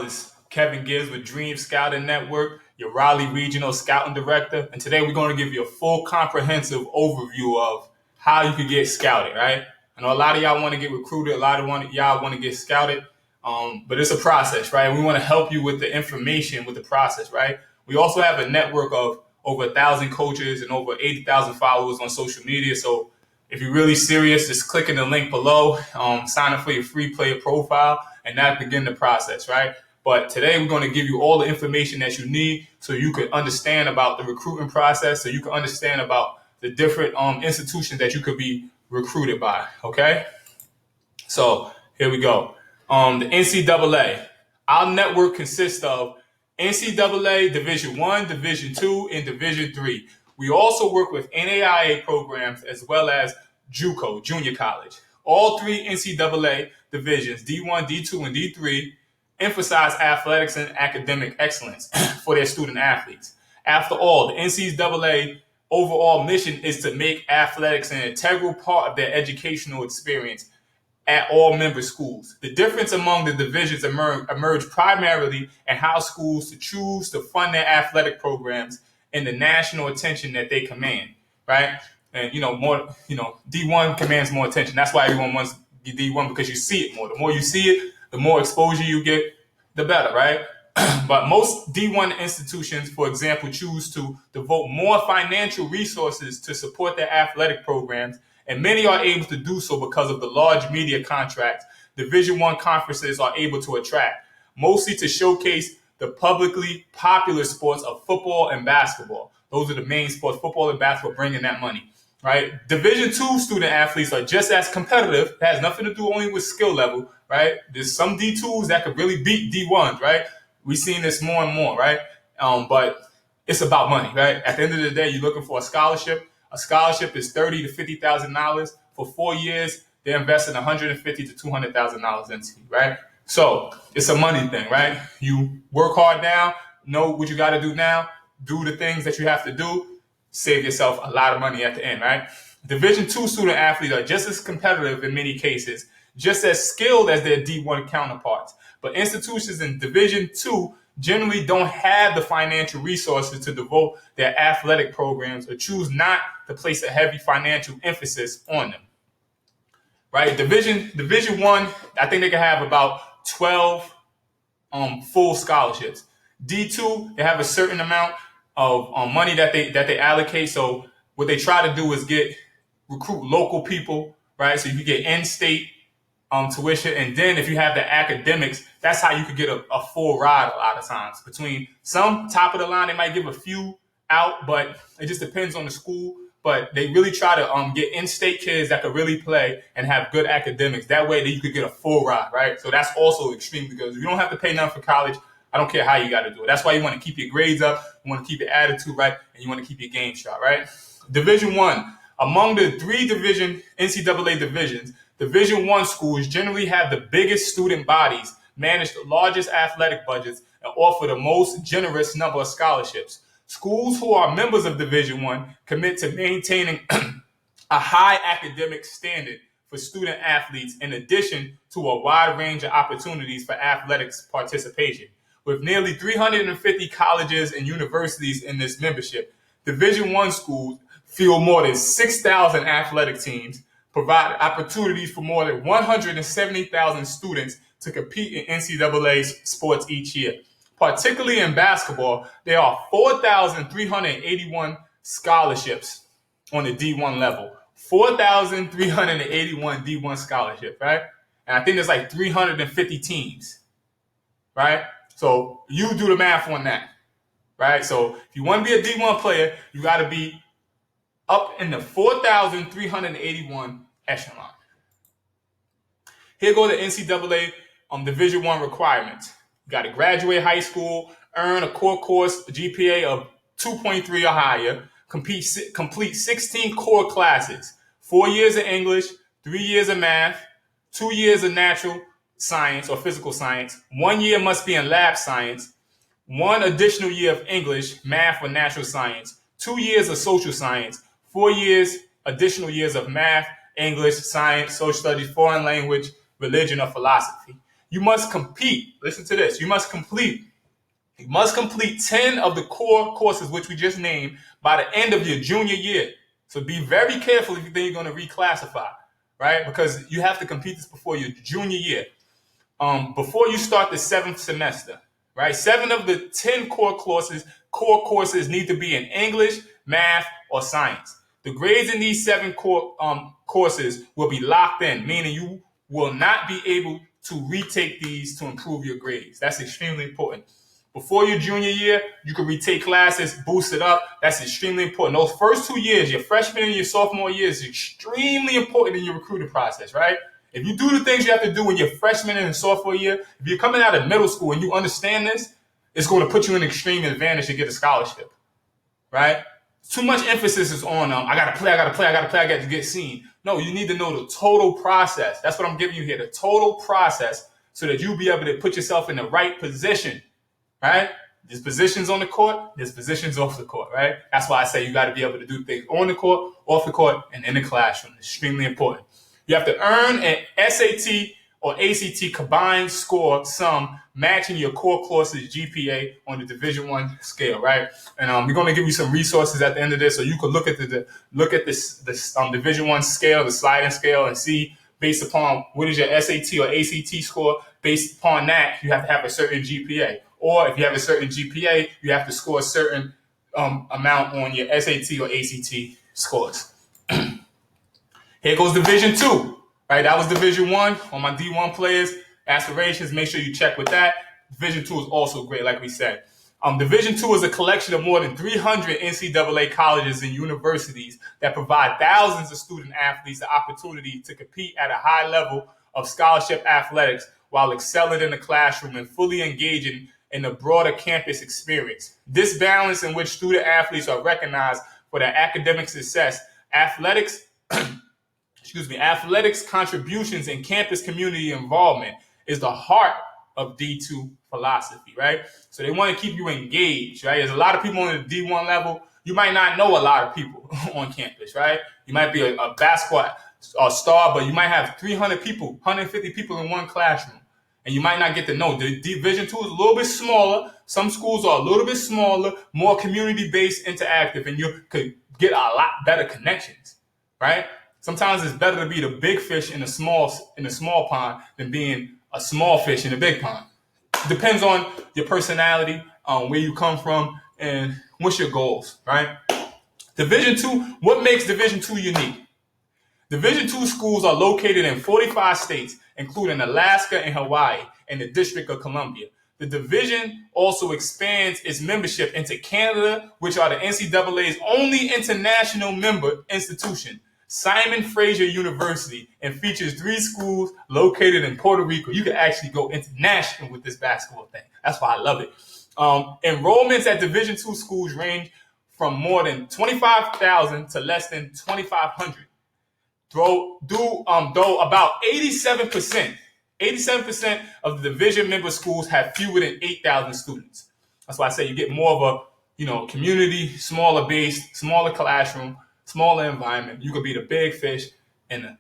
It's Kevin Gibbs with Dream Scouting Network, your Raleigh Regional Scouting Director. And today we're going to give you a full comprehensive overview of how you can get scouted, right? I know a lot of y'all want to get recruited, a lot of y'all want to get scouted, but it's a process, right? We want to help you with the information, with the process, right? We also have a network of over 1,000 coaches and over 80,000 followers on social media. So if you're really serious, just click in the link below, sign up for your free player profile, and that begin the process, right? But today we're going to give you all the information that you need so you can understand about the recruiting process, so you can understand about the different institutions that you could be recruited by, okay? So here we go. The NCAA. Our network consists of NCAA Division I, Division II, and Division III. We also work with NAIA programs as well as JUCO, junior college. All three NCAA divisions, D1, D2, and D3, emphasize athletics and academic excellence for their student athletes. After all, the NCAA overall mission is to make athletics an integral part of their educational experience at all member schools. The difference among the divisions emerge primarily in how schools to choose to fund their athletic programs and the national attention that they command, right? And D1 commands more attention. That's why everyone wants D1, because you see it more. The more you see it, the more exposure you get, the better, right? But most D1 institutions, for example, choose to devote more financial resources to support their athletic programs, and many are able to do so because of the large media contracts Division I conferences are able to attract, mostly to showcase the publicly popular sports of football and basketball. Those are the main sports, football and basketball, bringing that money, right? Division II student athletes are just as competitive. It has nothing to do only with skill level, right? There's some D2s that could really beat D1s, right? We've seen this more and more, right? But it's about money, right? At the end of the day, you're looking for a scholarship. A scholarship is $30,000 to $50,000 for 4 years. They're investing $150,000 to $200,000 into you, right? So it's a money thing, right? You work hard now, know what you got to do now, do the things that you have to do, save yourself a lot of money at the end, right? Division II student athletes are just as competitive in many cases, just as skilled as their D1 counterparts. But institutions in Division II generally don't have the financial resources to devote their athletic programs or choose not to place a heavy financial emphasis on them. Right? Division I think they can have about 12 full scholarships. D2, they have a certain amount of money that they allocate. So what they try to do is recruit local people, right? So you can get in-state tuition, and then if you have the academics, that's how you could get a full ride a lot of times. Between some top of the line, they might give a few out, but it just depends on the school. But they really try to get in-state kids that could really play and have good academics. That way that you could get a full ride, right? So that's also extremely good. You don't have to pay nothing for college. I don't care how you got to do it. That's why you want to keep your grades up, you want to keep your attitude right, and you want to keep your game sharp, right? Division I. Among the three NCAA divisions, Division I schools generally have the biggest student bodies, manage the largest athletic budgets, and offer the most generous number of scholarships. Schools who are members of Division I commit to maintaining a high academic standard for student athletes, in addition to a wide range of opportunities for athletics participation. With nearly 350 colleges and universities in this membership, Division I schools field more than 6,000 athletic teams, provide opportunities for more than 170,000 students to compete in NCAA sports each year. Particularly in basketball, there are 4,381 scholarships on the D1 level. 4,381 D1 scholarships, right? And I think there's like 350 teams, right? So you do the math on that, right? So if you want to be a D1 player, you got to be up in the 4,381 echelon. Here go the NCAA Division I requirements. You got to graduate high school, earn a core course GPA of 2.3 or higher, complete 16 core classes, 4 years of English, 3 years of math, 2 years of natural science or physical science, 1 year must be in lab science, 1 additional year of English, math, or natural science, 2 years of social science, 4 years, additional years of math, English, science, social studies, foreign language, religion, or philosophy. you must compete. Listen to this. You must complete 10 of the core courses, which we just named, by the end of your junior year. So be very careful if you think you're going to reclassify, right? Because you have to complete this before your junior year. Before you start the 7th semester, right? 7 of the 10 core courses need to be in English, math, or science. The grades in these 7 core courses will be locked in, meaning you will not be able to retake these to improve your grades. That's extremely important. Before your junior year, you can retake classes, boost it up. That's extremely important. Those first 2 years, your freshman and your sophomore year, is extremely important in your recruiting process, right? If you do the things you have to do in your freshman and sophomore year, if you're coming out of middle school and you understand this, it's going to put you in an extreme advantage to get a scholarship, right? Too much emphasis is on, I got to get seen. No, you need to know the total process. That's what I'm giving you here, the total process, so that you'll be able to put yourself in the right position, right? There's positions on the court, there's positions off the court, right? That's why I say you got to be able to do things on the court, off the court, and in the classroom. Extremely important. You have to earn an SAT or ACT combined score sum matching your core courses GPA on the Division I scale, right? And we're going to give you some resources at the end of this, so you can look at this Division I scale, the sliding scale, and see based upon what is your SAT or ACT score. Based upon that, you have to have a certain GPA, or if you have a certain GPA, you have to score a certain amount on your SAT or ACT scores. Here goes Division II, right? That was Division I. On my D1 players, aspirations, make sure you check with that. Division II is also great, like we said. Division II is a collection of more than 300 NCAA colleges and universities that provide thousands of student athletes the opportunity to compete at a high level of scholarship athletics while excelling in the classroom and fully engaging in the broader campus experience. This balance in which student athletes are recognized for their academic success, athletics contributions, and campus community involvement is the heart of D2 philosophy, right? So they want to keep you engaged, right? There's a lot of people on the D1 level. You might not know a lot of people on campus, right? You might be a basketball star, but you might have 300 people, 150 people in one classroom, and you might not get to know. The Division II is a little bit smaller. Some schools are a little bit smaller, more community-based, interactive, and you could get a lot better connections, right? Sometimes it's better to be the big fish in a small pond than being a small fish in a big pond. It depends on your personality, where you come from, and what's your goals, right? Division II, what makes Division II unique? Division II schools are located in 45 states, including Alaska and Hawaii, and the District of Columbia. The division also expands its membership into Canada, which are the NCAA's only international member institution, Simon Fraser University, and features 3 schools located in Puerto Rico. You can actually go international with this basketball thing. That's why I love it. Enrollments at Division II schools range from more than 25,000 to less than 2,500. Though about 87% of the division member schools have fewer than 8,000 students. That's why I say you get more of a community, smaller base, smaller classroom, smaller environment. You could be the big fish in a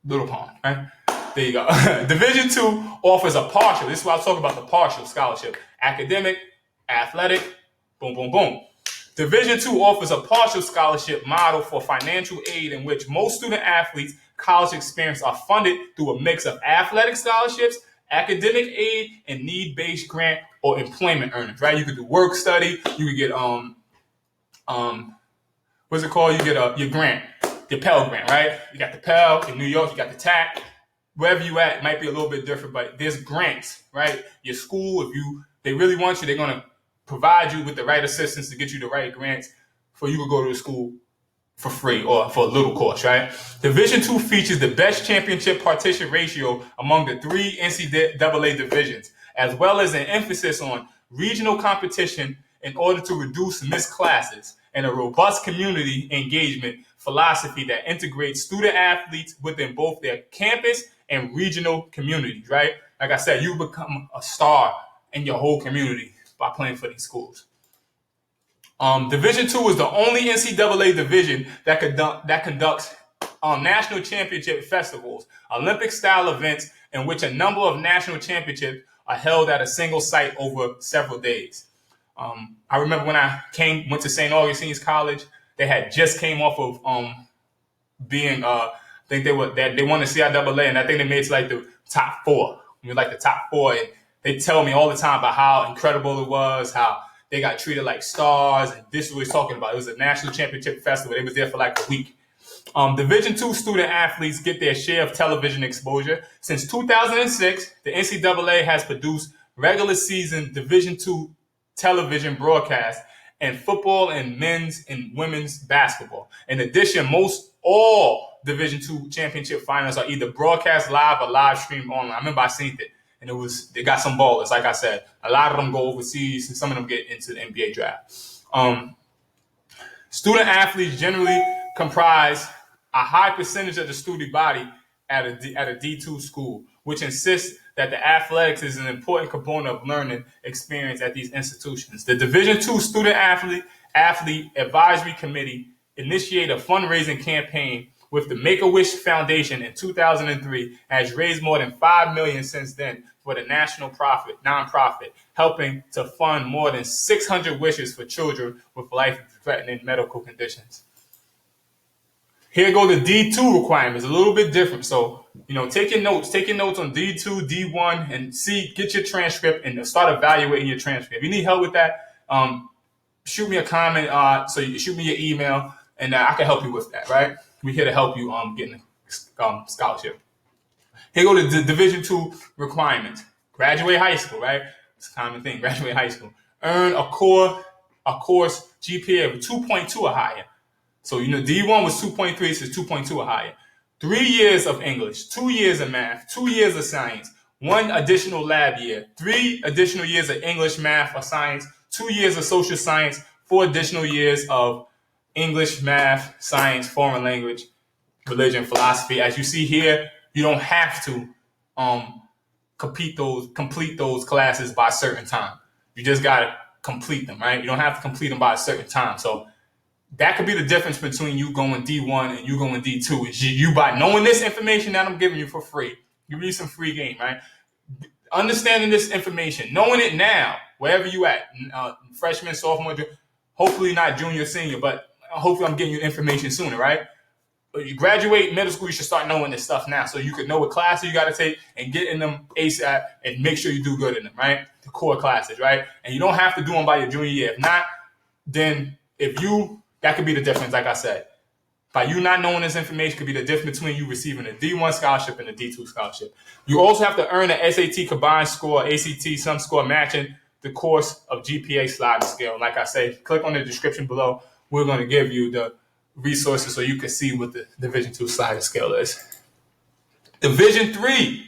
little pond, right? There you go. Division II offers a partial. This is why I talk about the partial scholarship. Academic, athletic, boom, boom, boom. Division II offers a partial scholarship model for financial aid in which most student athletes' college experience are funded through a mix of athletic scholarships, academic aid, and need-based grant or employment earnings, right? You could do work study. You could get, what's it called? You get your grant, your Pell Grant, right? You got the Pell in New York. You got the TAC. Wherever you at, it might be a little bit different, but there's grants, right? Your school, they really want you, they're going to provide you with the right assistance to get you the right grants for you to go to the school for free or for a little cost, right? Division II features the best championship partition ratio among the 3 NCAA divisions, as well as an emphasis on regional competition in order to reduce missed classes, and a robust community engagement philosophy that integrates student athletes within both their campus and regional communities, right? Like I said, you become a star in your whole community by playing for these schools. Division II is the only NCAA division that conducts national championship festivals, Olympic-style events, in which a number of national championships are held at a single site over several days. I remember when I went to St. Augustine's College, they had just came off of being I think they won the CIAA, and I think they made it to like the top four. We were like the top four, and they tell me all the time about how incredible it was, how they got treated like stars, and this is what we're talking about. It was a national championship festival. They was there for like a week. Division II student athletes get their share of television exposure. Since 2006, the NCAA has produced regular season Division II television broadcasts in football and men's and women's basketball. In addition, all Division II championship finals are either broadcast live or live streamed online. I remember I seen it, and they got some ballers. Like I said, a lot of them go overseas, and some of them get into the NBA draft. Student athletes generally comprise a high percentage of the student body at a D2 school, which insists that the athletics is an important component of learning experience at these institutions. The Division II Student Athlete Advisory Committee initiated a fundraising campaign with the Make-A-Wish Foundation in 2003, has raised more than $5 million since then for the national nonprofit, helping to fund more than 600 wishes for children with life-threatening medical conditions. Here go the D2 requirements, a little bit different. So, take your notes on D2, D1, and get your transcript and start evaluating your transcript. If you need help with that, shoot me a comment. So you shoot me your email, and I can help you with that, right? We're here to help you getting a scholarship. Here go the Division II requirements. Graduate high school, right? It's a common thing. Graduate high school. Earn a course GPA of 2.2 or higher. So, D1 was 2.3, so it's 2.2 or higher. 3 years of English, 2 years of math, 2 years of science, 1 additional lab year, 3 additional years of English, math, or science, 2 years of social science, 4 additional years of English, math, science, foreign language, religion, philosophy. As you see here, you don't have to complete those classes by a certain time. You just got to complete them, right? You don't have to complete them by a certain time. So that could be the difference between you going D1 and you going D2. Is you by knowing this information that I'm giving you for free, give you some free game, right? Understanding this information, knowing it now, wherever you at, freshman, sophomore, hopefully not junior, senior, but hopefully I'm getting you information sooner, right? But you graduate middle school, you should start knowing this stuff now, so you can know what classes you got to take and get in them ASAP and make sure you do good in them, right? The core classes, right? And you don't have to do them by your junior year. If not, then that could be the difference, like I said. By you not knowing this information could be the difference between you receiving a D1 scholarship and a D2 scholarship. You also have to earn an SAT combined score, ACT, some score matching the course of GPA sliding scale. Like I say, click on the description below. We're going to give you the resources so you can see what the Division II sliding scale is. Division III,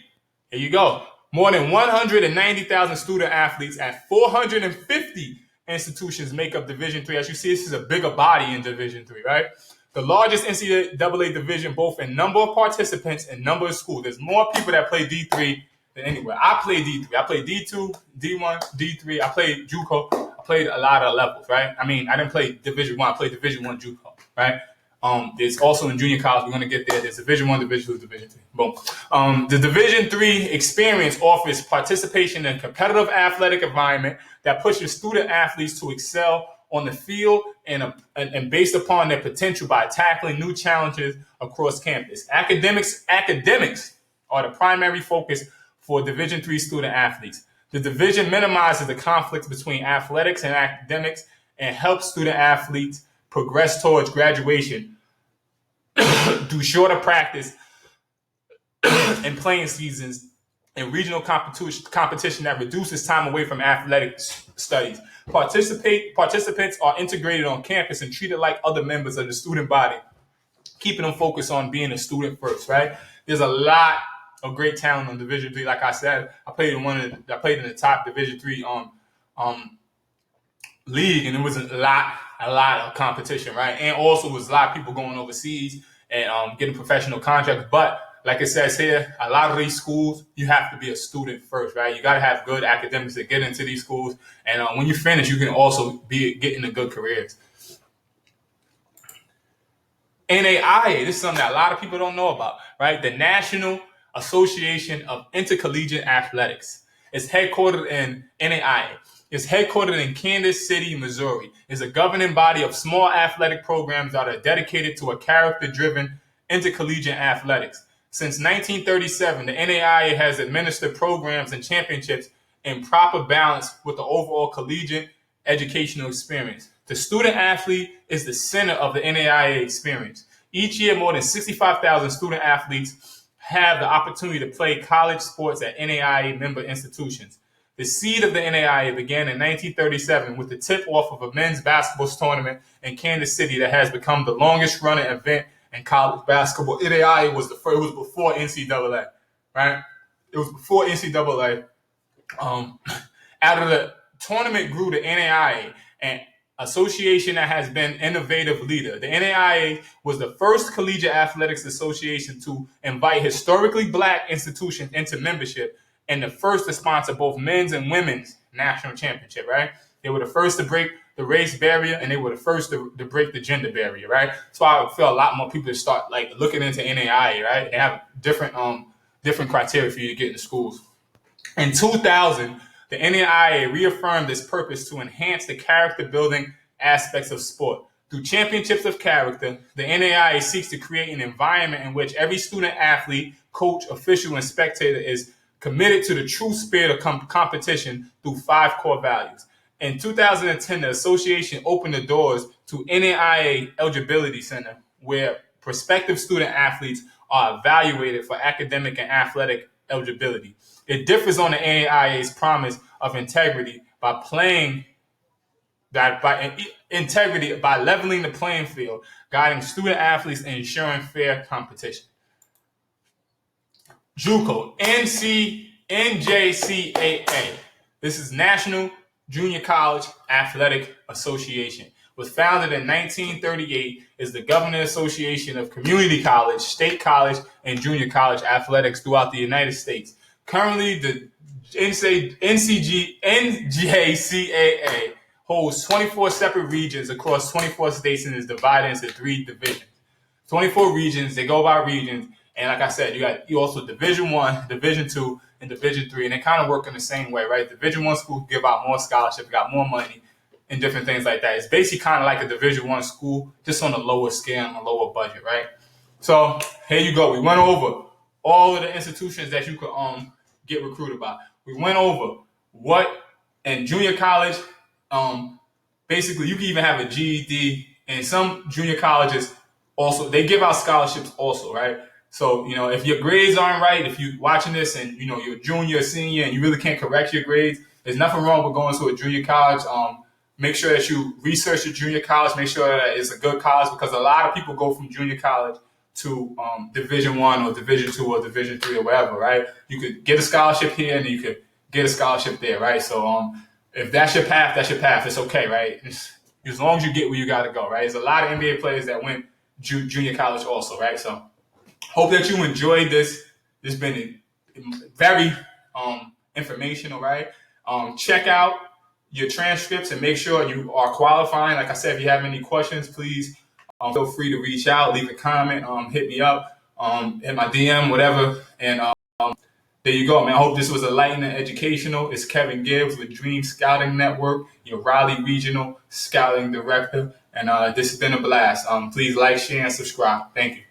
here you go. More than 190,000 student athletes at 450 institutions make up Division III. As you see, this is a bigger body in Division III, right? The largest NCAA division, both in number of participants and number of schools. There's more people that play D3 than anywhere. I played D3. I played D2, D1, D3. I played JUCO. I played a lot of levels, right? I mean, I didn't play Division I. I played Division I JUCO, right? There's also in junior college, we're going to get there. There's Division I, Division II, Division III. Boom. The Division III experience offers participation in a competitive athletic environment that pushes student athletes to excel on the field and based upon their potential by tackling new challenges across campus. Academics are the primary focus for Division III student athletes. The division minimizes the conflicts between athletics and academics and helps student athletes progress towards graduation through shorter practice and playing seasons and regional competition that reduces time away from athletic studies. Participants are integrated on campus and treated like other members of the student body, keeping them focused on being a student first, right? There's a lot of great talent on Division III. Like I said, I played in the top Division III league, and it was a lot of competition, right? And also was a lot of people going overseas and getting professional contracts. But like it says here, a lot of these schools, you have to be a student first, right? You got to have good academics to get into these schools. And when you finish, you can also get into good careers. NAIA, this is something that a lot of people don't know about, right? The National Association of Intercollegiate Athletics. It's headquartered in NAIA. It's headquartered in Kansas City, Missouri. It's a governing body of small athletic programs that are dedicated to a character-driven intercollegiate athletics. Since 1937, the NAIA has administered programs and championships in proper balance with the overall collegiate educational experience. The student athlete is the center of the NAIA experience. Each year, more than 65,000 student athletes have the opportunity to play college sports at NAIA member institutions. The seed of the NAIA began in 1937 with the tip-off of a men's basketball tournament in Kansas City that has become the longest-running event in college basketball. NAIA was the first. It was before NCAA, right? It was before NCAA. Out of the tournament grew the NAIA, an association that has been innovative leader. The NAIA was the first collegiate athletics association to invite historically black institutions into membership and the first to sponsor both men's and women's national championship, right? They were the first to break the race barrier, and they were the first to break the gender barrier, right? So I feel a lot more people start like looking into NAIA, right? They have different criteria for you to get into schools. In 2000, the NAIA reaffirmed its purpose to enhance the character-building aspects of sport. Through championships of character, the NAIA seeks to create an environment in which every student, athlete, coach, official, and spectator is committed to the true spirit of competition through 5 core values. In 2010, the association opened the doors to NAIA Eligibility Center, where prospective student athletes are evaluated for academic and athletic eligibility. It differs on the NAIA's promise of integrity by leveling the playing field, guiding student athletes, and ensuring fair competition. JUCO, NJCAA. This is National Junior College Athletic Association. Was founded in 1938, is the governing association of community college, state college, and junior college athletics throughout the United States. Currently, the NJCAA holds 24 separate regions across 24 states and is divided into 3 divisions. 24 regions, they go by regions. And like I said, you also Division I, Division II, and Division III, and they kind of work in the same way, right? Division I schools give out more scholarships, got more money, and different things like that. It's basically kind of like a Division I school, just on a lower scale, on a lower budget, right? So here you go. We went over all of the institutions that you could get recruited by. We went over what in junior college, basically you can even have a GED, and some junior colleges also they give out scholarships also, right? So, if your grades aren't right, if you're watching this and, you're a junior or senior and you really can't correct your grades, there's nothing wrong with going to a junior college. Make sure that you research your junior college. Make sure that it's a good college, because a lot of people go from junior college to Division I or Division II or Division III or whatever, right? You could get a scholarship here and you could get a scholarship there, right? So if that's your path, that's your path. It's okay, right? As long as you get where you got to go, right? There's a lot of NBA players that went junior college also, right? So hope that you enjoyed this. This has been very informational, right? Check out your transcripts and make sure you are qualifying. Like I said, if you have any questions, please feel free to reach out, leave a comment, hit me up, hit my DM, whatever. And there you go, man. I hope this was enlightening and educational. It's Kevin Gibbs with Dream Scouting Network, your Raleigh Regional Scouting Director. And this has been a blast. Please like, share, and subscribe. Thank you.